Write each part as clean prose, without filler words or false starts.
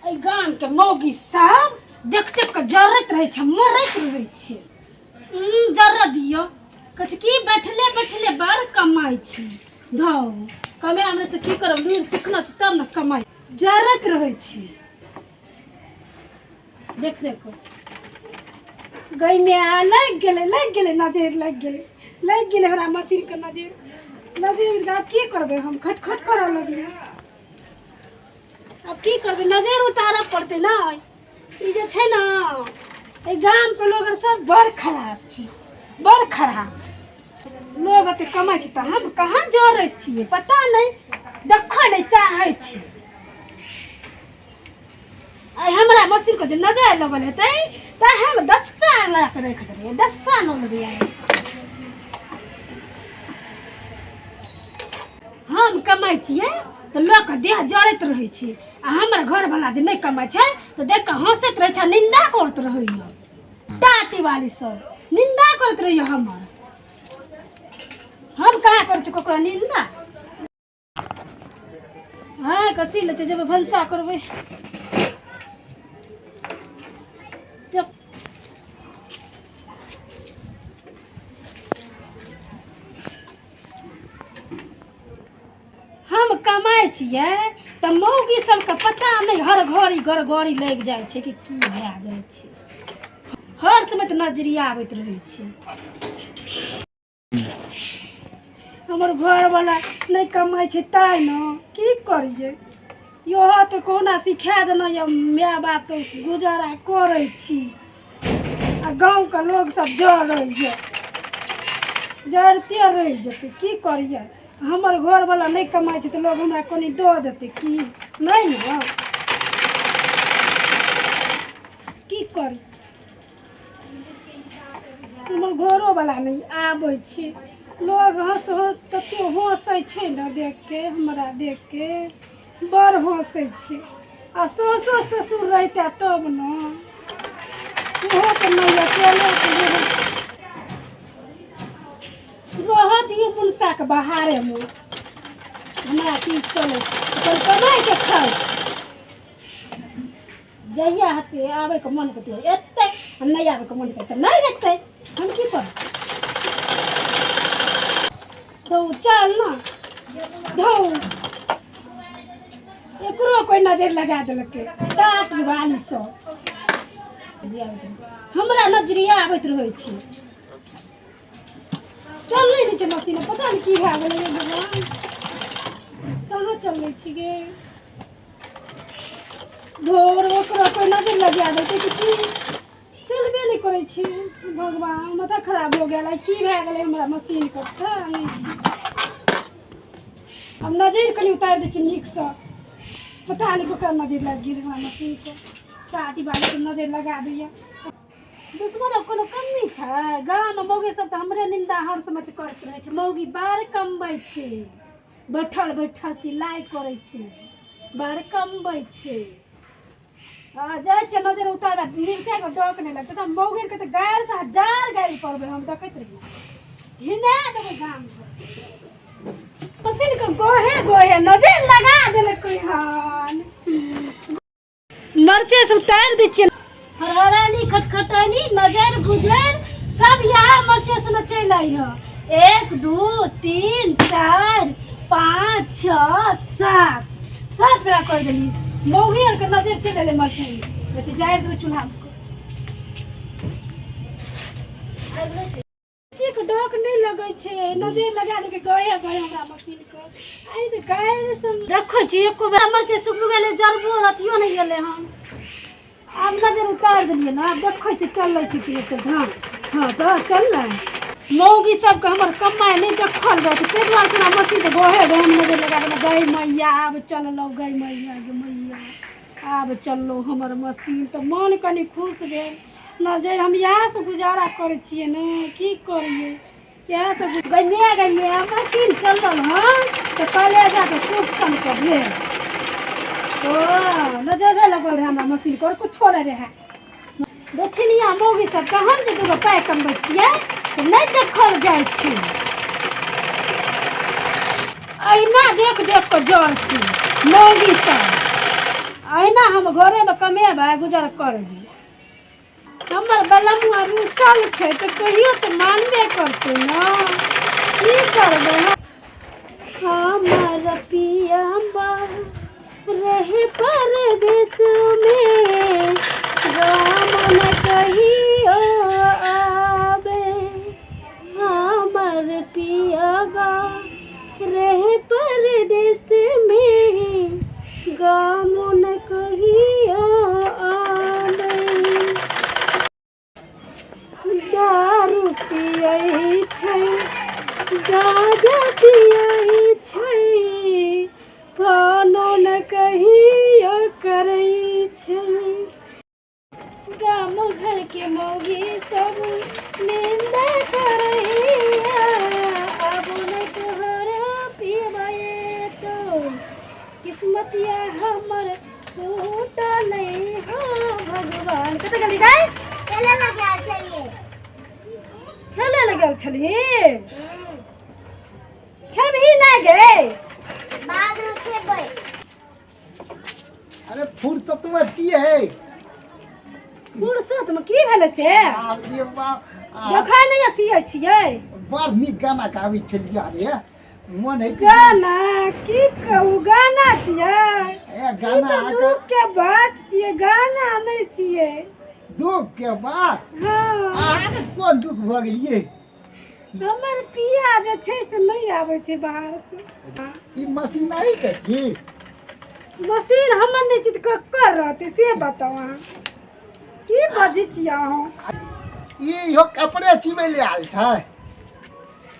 गाम के मौगी सब देखते के जरत रहे छे, मरत रहे छे। जरा दियो कछ की बैठले बैठले बार कमाई छी। धौ कमे हमने तो की करब, लूर सीखना छ तब न कमाई। जरत रहे छी। देख देखो गई में आ लग गेले नजर लग गेले हमरा मशीन के नजर अब की करबे, हम खटखट करऽ लगिए। अब की करबे, नजर उतारऽ पड़ते ना। ई जे छे ना ए गाम के लोग सब बड़ खराब छे, बड़ खराब लोग अते कमाई छे त हम कहाँ जोड़े छिए पता नहीं, देखो नहीं चाहे छी। आई हमरा मशीन को जे नजर लगल हेतै त हम 10 साल ला के रख देबै, 10 साल न लेबै। हम कमाई छिए त लोग के देह जड़त रहे छी, आ हमर घर वाला जे नहीं कमाई छै त देख के हंसत रहे छै, निंदा करत रहे है। टाटी वाली सब निंदा करत रहे हमर। हम कहाँ कर छी ककरो निंदा। हां कसी ले जब भंसा करबै। हम कमाई छिए त मौगी सबके पता नहीं, हर घड़ी गड़गड़ी लग जाए छे कि की भए जाए छे। हर समय त नजरिया आबैत रहे छे। हमर घर वाला नहीं कमाई छे ताई न की करिए। यो तो कोना सिखा देना या माय बाप तो गुजारा करे छी। आ गांव के लोग सब जरइए, जरते रह जते की करिए। हमर घर वाला नहीं कमाई छे तो लोग हमरा कोनी दो देते की नहीं न, की करी। हमर घरो वाला नहीं आबै छे, लोग हंस तते हंसै छे न देख के, हमरा देख के बड़ हंसै छे। आ सासो ससुर रहते तब न, ओहो तो नहीं अकेले रह दियो मुनसा के बहारे में। हमरा की चले अपन कमाई के खाई, जहिया हते आवे के मन करते एते, नहीं आवे के मन करते नहीं एते। हम की कर तो चल ना धौ एकरो कोई नजर लगा देलके। टाट वाली सब हमरा नजरिया आबैत रहे छी। चल नहीं नीचे मशीन, पता नहीं की भए गेलै भगवान, कहाँ चलै छी गे। धोर ओकरा कोई नजर लगा देते कि चलबे नहीं करे छी। भगवान माथा खराब हो गया, की भए गेलै हमरा मशीन के पता नहीं छी। अब नजर कनी उतार दे छी नीक से, पता नहीं ककर नजर लग गेल हमरा मशीन के। टाटी वाली के नजर लगा दिया। दुश्मन अब कोनो कमी छै। गाँव में मौगी सब तो हमरे निंदा हर समय करत रहे छे। मौगी बार कमबै छे, बैठल बैठल सिलाई करे छे, बार कमबै छे। जाए छे नजर उतार मिर्चाई के डक नहीं लगते, मौगी के तो गायर से 1000 गायर पड़बे। हम देखत रही हिना देबे गाम मशीन के गोहे गोहे नजर लगा देले कोई हान। मरचे से उतार दी छे, हरहरानी खटखटानी नजर गुजर सब यहाँ मरचे से न चल आई है। 1 2 3 4 5 6 7 7 बेरा कर देली। मौगी और के नजर चल ले मरचे बच्चे जाए दो चूल्हा को चिक डॉक नहीं लगे छे। नजर लगा दे के गए गए हमरा मशीन को। आई तो गाय सब देखो छी एको बेरा मरचे सुख गेले, जरबो रतियो नहीं गेले। हम अब नजर उतार दिलिए ना, अब देखो छी चल छी कि हां हां तो चल रहा। मौगी सब के हमर कमाई नहीं देखल जाए ते द्वार से मशीन के गोहे गए। हम नजर लगा दे गई मैया अब चल लो, गई मैया गे मैया अब चलो हमर मशीन। तो मन कनी खुश भेल। नजर हम यहाँ से गुजारा करे छिए न, की करिए यहाँ से गई मैं मशीन चल हाँ तो कलेजा के सुख सन के भेल। तो नजर लगल रहे हमरा मशीन को, कुछ नहीं रहे। दक्षिणिया मौगी सब के हम जे दूगो पाई कमबै छिए तो नहीं देखल जाए छी। अहिना देख देख के जर छी मौगी सब, अहिना ना हम घरे में कमेबे गुजर कर दी हमर बलमुआ रुसल छै तो कहियो तो मानबे करते ना की करबे हमर पिया रहे परदेश में राम न कहियो आवे हमर पिया रहे परदेश में गाम न कहियो आवे दारू पियै छै गाजा पियै छै फोनो न कहियो करै छै गाम घर के मौगी सब निंदा करैया अब न तोहरा पीबै तो किस्मतिया हमर फूटल हो भगवान कत गेली गाय खेले लगे छलिए खेबही ना गे बाद में खेबै अरे फुर्सत में छिए फुर्सत में की भेले से अरे वाह देखै नहीं सियै छियै बड़ नीक गाना गाबै छलिए रे मन है गाना की कहू गाना छियै ए गाना दुख के बात छियै गाना नहीं छियै दुख के बात हाँ आगे कोन दुख भ गेलिए हमर पिया जे छै से नहीं आबै छै बाहर से ई मशीन आई के छी मशीन हमर नहीं चित कर रहते से बताओ अहाँ की बजै छियै अहाँ ई हो कपड़े सिबै ले आल छै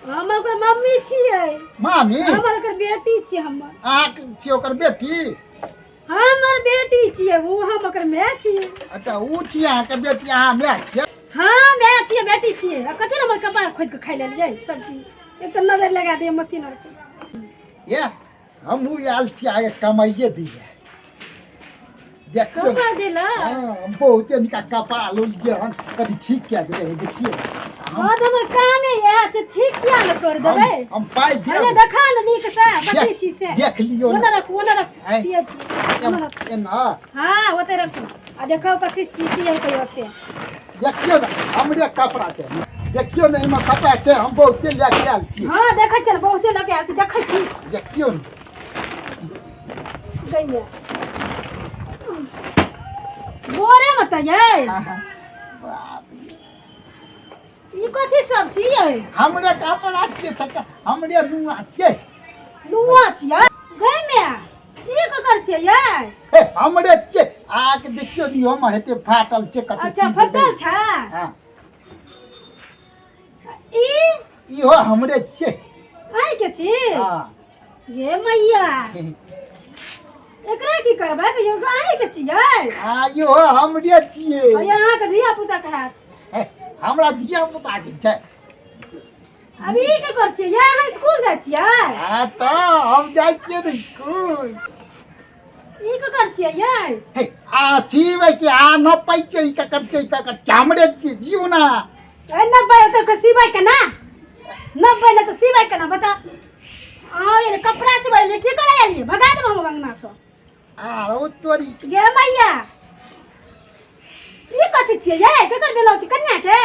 हमर ओकर मम्मी छियै मामी हमर ओकर बेटी छियै हमर अहाँ छी ओकर बेटी हमर बेटी छियै वो हम ओकर माय छियै अच्छा ऊ छी अहाँ के बेटी अहाँ माय छियै हाँ माय छियै बेटी छियै आ कथि हमर कपार खोद के खाइ लेलियै सब चीज एक तो नजर लगा दिए मशीन और के ये हमहू आयल छी आगे कमाइए दिए देखियो कमा देला हां बहुत निका कपड़ा लो लिए हन कभी ठीक क्या दे देखिए हां तो हमर काम है से ठीक किया न कर देबै हम पाई दे अरे देखा न नीक से बच्ची छी से देख लियो ओना रख छियै छी ना हां ओते रखू आ देखो कथि चीज है कहियो से देखियो ना हमरे कपड़ा छै देखियो ना इमे कपड़ा छै हम बहुत लेके आयल छी हां देखै छ बहुते लेके आयल छी देखै छी देखियो ना गइया बोरे मत ये ई कथि सब छियै हमरे कपड़ा छै हमरे नुआ छै नुआ छियै गइ में ई क कर छियै ये हे हमरे छै आके देखियो नि हम हेते फाटल छै कथि अच्छा फटल छै हां ई हो हमरे छै आई के छी हां ये मैया एकरा की करबै कि यो गाड़ी के छियै आयो हमरे छियै आ यहाँ के धिया पुता कहत हमरा धिया पुता के छै अभी के कर छियै यहाँ स्कूल जाइ छियै हां त हम जाइ छियै न स्कूल ई के कर छियै ये हे आ सीबै कि आ न पाइ छै का कर छै का चामड़े छी जिउ ना ए न पाए तो सिबै के ना न पाए तो सिबै के ना बता आ ये कपड़ा सिबै ले की करे आली भगा दे हम अंगना से आ ओ तोरी गे मैया ई कथि छियै ये केकर बेलो छी कन्या के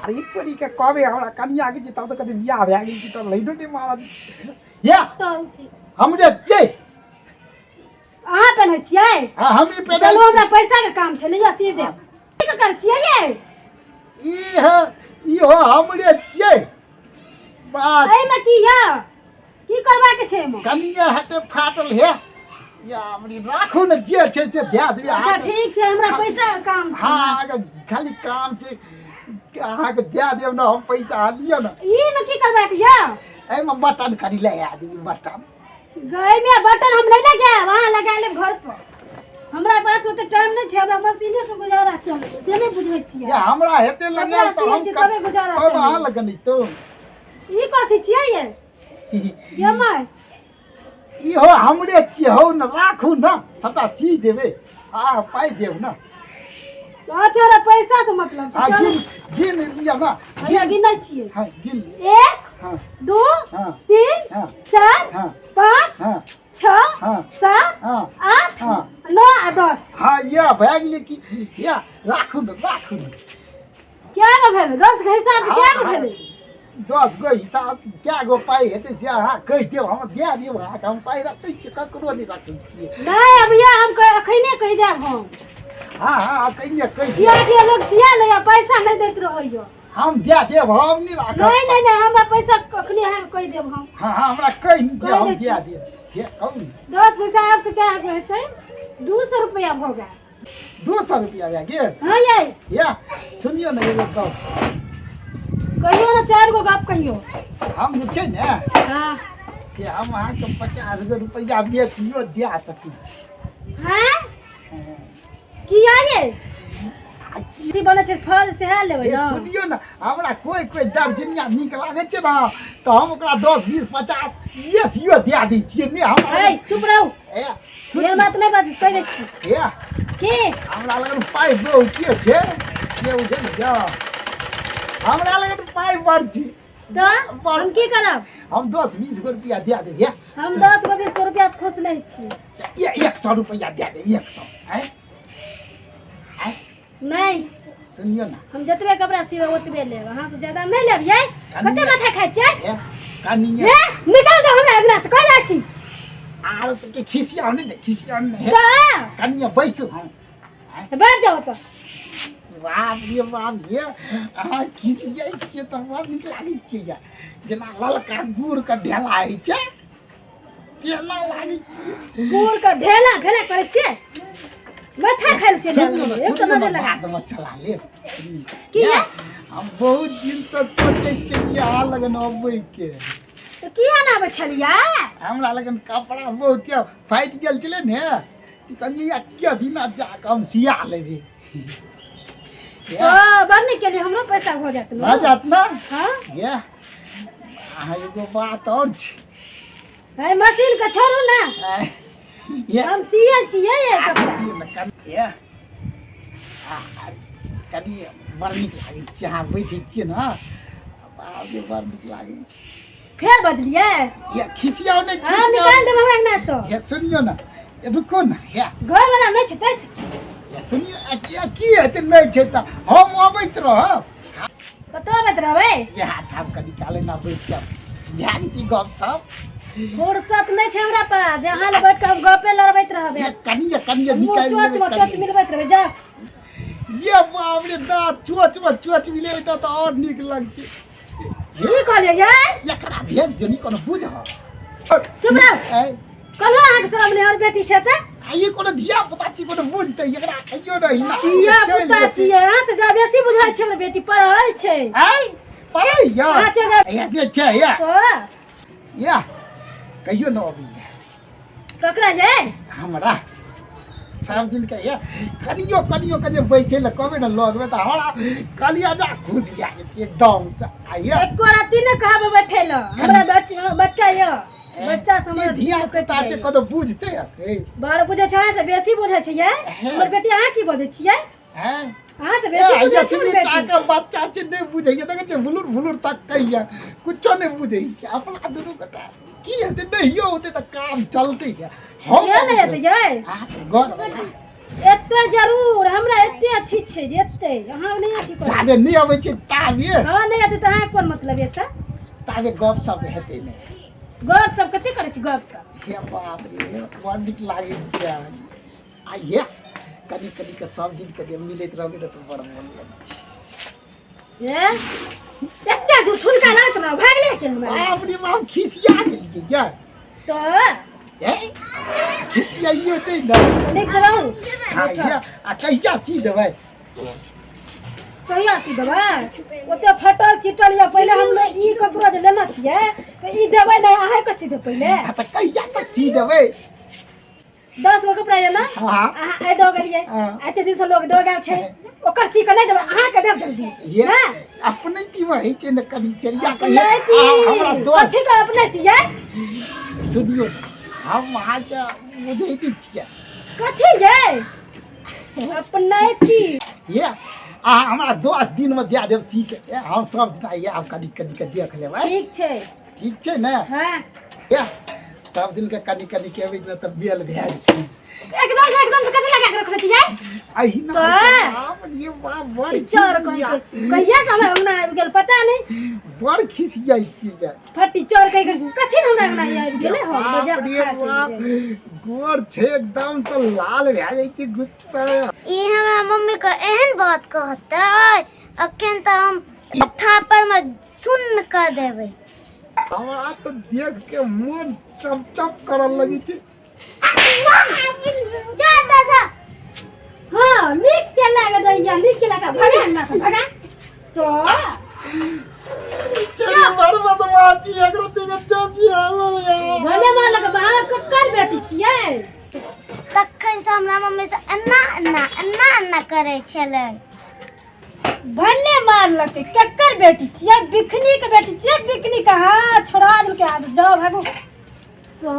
अरे तोरी के कहबे हमरा कन्या के जी तब त कदे बियाह भए गेल त लइडो नहीं मारा या हमरे छै अहाँ पेनै छियै हां हम ही पे चलो हमरा पैसा के काम छै लिया सी दे की के कर छियै ये ई हो हमरे छै बात ए में की या की करबा के छै म कनिया हते फाटल है या हमरी राखो न जे छै से दे देबे अच्छा ठीक छै हमरा पैसा के काम छै हां खाली काम छै अहाँ के दे देब न हम पैसा लियो न ई में की करबा के या ए में बटन करी ले आदमी बटन गई में बटन हम नहीं लगा वहां लगा ले घर पर हमरा पास ओते टाइम नहीं छै हमरा मशीने से गुजारा चले से नहीं बुझै छियै या हमरा हेते लगा त हम कबे गुजारा अब आ लगनी तो ई कथि छियै ये माय ई हो हमरे छियै हो न राखू न सता सी देबे आ पाई देब न अच्छा रे पैसा से मतलब आ छै गिन लिया ना भैया गिनै छियै हां गिन 1 हां 2 हां 3 हां 4 हां 5 हां 6 हां 7 हां 8 हां 9 आ 10 10 हाँ या भए गेलै कि या राखू न क्या गो भेलै 10 के हिसाब से क्या गो भेलै 10 गो हिसाब से क्या गो पाइ हेतै से अहाँ कहि देब हम दए देब अहाँके हम पाइ रखै छियै ककरो नहि रखै छियै नहीं अब ये हम अखने कहि देब हम हाँ कहिए किया कि लोग सिया ले पैसा नहीं दैत रहइयो हम दए देब हम नहीं राखब नहीं हमरा पैसा अखने हम कहि देब हम हाँ हमरा कहि देब हम दए देब ये कहू 10 के हिसाब से क्या गो हेतै 200 रुपया भ गेल 200 रुपया भए गेल हाँ ये या सुनियो ने एगो गप कहियो ना 4 गो गप कहियो हम जे छै ने हाँ से हम अहाँके 50 गो रुपया बेचियो दए सकै छी हाँ किया ये की बने छै फल से है लेबै ना सुनियो ने हमरा कोई दर्जनिया नीक लागे छै ना तो हम ओकरा 10 20 50 बेचियो दए दै छियै ने हम ए चुप रहू ए ये बात नहीं बाजू कहि दै छी ए की हमरा लगन पाइ बहुत छै के बुझल जा हमरा लगन पाइ बड़ छै तो हम की करब हम 10 20 गो रुपया दए देब हम 10 गो 20 रुपया से खुश नहीं छी ये 100 रुपया दए देब 100 हैं हैं नहीं सुनियो ना हम जतबे कपड़ा सिबै ओतबे लेब अहाँ से ज्यादा नहीं लेब ये कते माथा खाइ छै ए कनिया निकाल दो हमरा अगला से कह दै छी आरो के खिसिया नहीं तो कनिया बैसू हम बैठ जाओ तो बाप ये अहाँ खिसिया छियै तऽ बड़ नीक लागै छियै जेना ललका गुड़ के ढेला होइ छै तेना लागै छै गुड़ के ढेला भेला करै छियै माथा खाइ छै एक तो मजे लगा बात मत चला ले की है हम बहुत दिन से सोचै छियै कि अहाँ लगन अबै के तो किया ना आबै छलिया हमरा लगन कपड़ा बहुत फाटि गेल छलै ने कहलियै के दिना जाके हम सिया लेबै बड़ नीक केलियै हमरो पैसा हो जात भऽ जात ना हाँ ये अहाँ एगो बात और छै है मशीन के छोड़ू ना ये हम सिए छियै ये कपड़ा कनी बड़ नीक लागै छै अहाँ बैठे छियै ने बाप रे बड़ नीक लागै छै फेर बजलियै ये खिसियाओ नहीं हाँ निकाल देब हमरा अंगना से ये सुनियो ना ये रुको ना ये घर वाला नहीं छै तै ये सुनियो की हेतै नहीं छै तऽ हम अबैत रहब कतौ बैठ रहबै ये हाथ हम कनी काले ना बैठ के ध्यान दी गप सब फुर्सत नहीं छै हमरा पास जहाँ ले बैठ के हम गपे लड़बैत रहबै ये कनिया निकाल चोच मिलबैत रहबै जा ये बाप रे दांत चोच मिले तो और नीक लगतै की कहलियै ये एकरा भेज दियौ नी कोनो बुझ चुप रह कहलो अहाँ के शरम नहीं और बेटी छै त आइए कोनो धिया पुता छी कोनो बुझतै एकरा कहियो नहीं ना धिया पुता छियै अहाँ से जा बेसी बुझाइ छै हमर बेटी पढ़ै छै आई पढ़ै या अहाँ छै ये दे छै या तो या कहियो न अभी ककरा ये हमरा सब दिन के ये कनियो के जे बैठे ल कहबे न लगबे त हमरा कलिया जा खुश गया एकदम से आइए एको राती न कहब बैठे ल हमरा बच्चा ये बच्चा समझ धिया पुता छै कोनो बुझतै बार बुझै छै से बेसी बुझै छै ये हमर बेटी अहाँ की बुझै छियै हैं अहाँ से बेसी बुझै छै हमर बेटी के बच्चा छै नहीं बुझै छै देखे छै भुलुर तक कहिया कुछो नहीं बुझै छै अपना दुनू कटा की हेतै नहीं होतै त काम चलतै हम के नहीं हेतै ये घर एते जरूर हमरा एते अथी छै जे एते अहाँ नहीं अथी कर जाबे नहीं आबै छै ताबे हां नहीं हेतै त अहाँ कोन मतलब ये से ताबे गप सब हेतै नहीं गप सब कते करै छी गप सब हे बाप रे बड़ नीक लागै छै आइए कनी के सब दिन के मिलैत रहबै त बड़ मन लगै ये एते झूठुन का नाच ना भागले के हमरा बाप रे बाप खिसिया गेल क्या तो ए खिसियाइयो नै न नीक से रहू आइए आ कहिया सी देबै कहिया सी देबै ओते फटल चिटल या पहिले हम ई ककरो जे लेना छियै त ई देबै नै अहाँ के सी दे पहिले आ त कहिया तक सी देबै 10 गो कपड़ा ये ना हां अहाँ आइ दो गेलियै एते दिन से लोग दो गेल छै ओकर सी के नै देबै अहाँ के देब जल्दी ना अपने की वही छै न कनी चलिया अपने हमरा दोस्त कथी के अपने तियै सुनियो हम वहां के बुझै दै छियै कथी जे अपने ती ये हमरा 10 दिन में दे देब सी के हम सब दिन आइए आप कनी के देख लेबै ठीक छै ने हां ये सब दिन के कनी के एबै न त बेल भए जेतै एकदम कथी लगा के अहिना तो? बाप रे बाप बड़ चोर कहिया से हमरा अंगना आबि गेल पता नहीं। बड़ खिसियाई छियै फटी चोर कहि के कथि न हमरा अंगना आबि गेले हम बाप बजा रे खा बाप गोर छै एकदम से लाल भए जाइ छै गुस्सा। ई हमरा मम्मी के एहन बात कहतै अखन त हम थापर में सुन्न कर देबै। हमरा तो देख के मन चप चप करल लगी छै। जा दसा हां नीक के लागे दैया नीक के लागे भगा ना भगा तो चल बड़ बदमाशी एकरा तेरे चाची हमर यार भले माला के बाहर कक्कर बेटी छियै। तखन से हमरा मम्मी से अन्ना करे छलै। भन्ने मारलकै कक्कर बेटी छियै बिखनी के बेटी छियै बिखनी का हां छोड़ा दे के आ जाओ भागो तो